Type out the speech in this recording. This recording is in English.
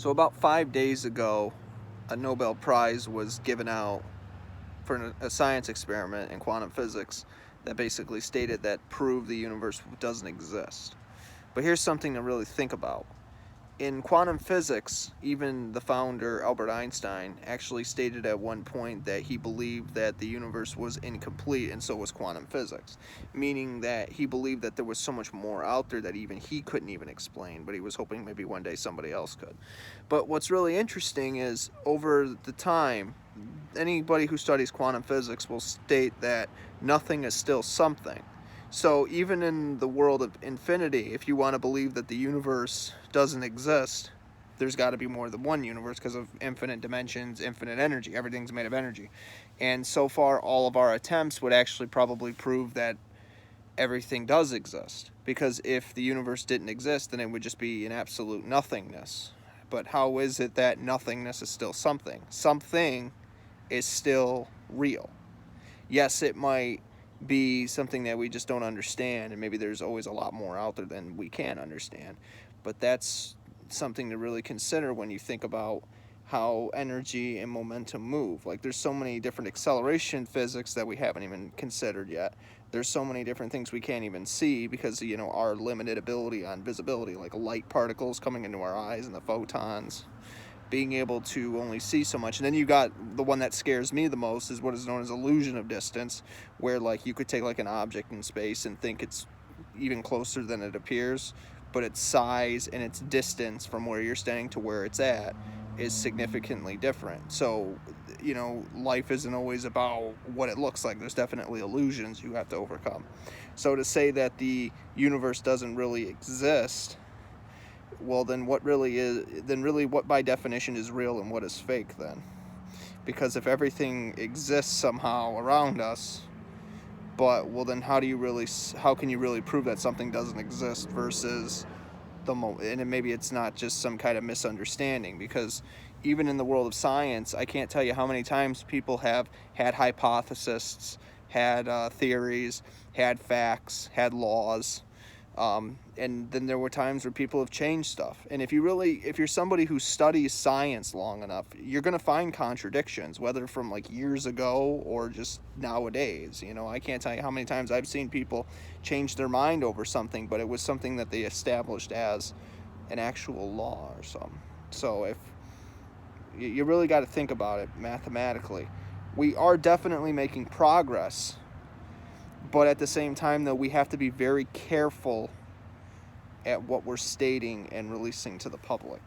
So about 5 days ago, a Nobel Prize was given out for a science experiment in quantum physics that basically stated that proved the universe doesn't exist. But here's something to really think about. In quantum physics, even the founder, Albert Einstein, actually stated at one point that he believed that the universe was incomplete, and so was quantum physics, meaning that he believed that there was so much more out there that even he couldn't even explain, but he was hoping maybe one day somebody else could. But what's really interesting is, over the time, anybody who studies quantum physics will state that nothing is still something. So even in the world of infinity, if you want to believe that the universe doesn't exist, there's got to be more than one universe because of infinite dimensions, infinite energy. Everything's made of energy. And so far, all of our attempts would actually probably prove that everything does exist. Because if the universe didn't exist, then it would just be an absolute nothingness. But how is it that nothingness is still something? Something is still real. Yes, it might be something that we just don't understand, and maybe there's always a lot more out there than we can understand, but that's something to really consider when you think about how energy and momentum move. Like, there's so many different acceleration physics that we haven't even considered yet. There's so many different things we can't even see because, our limited ability on visibility, like light particles coming into our eyes and the photons, being able to only see so much. And then you got the one that scares me the most, is what is known as illusion of distance, where like you could take like an object in space and think it's even closer than it appears, but its size and its distance from where you're standing to where it's at is significantly different. So life isn't always about what it looks like. There's definitely illusions you have to overcome. So to say that the universe doesn't really exist, well, then what by definition is real and what is fake then? Because if everything exists somehow around us, but well, then how can you really prove that something doesn't exist versus and maybe it's not just some kind of misunderstanding, because even in the world of science, I can't tell you how many times people have had hypotheses, had theories, had facts, had laws, and then there were times where people have changed stuff. And if you're somebody who studies science long enough, you're going to find contradictions, whether from like years ago or just nowadays. I can't tell you how many times I've seen people change their mind over something, but it was something that they established as an actual law or something. So if you really got to think about it mathematically, we are definitely making progress. But at the same time, though, we have to be very careful at what we're stating and releasing to the public.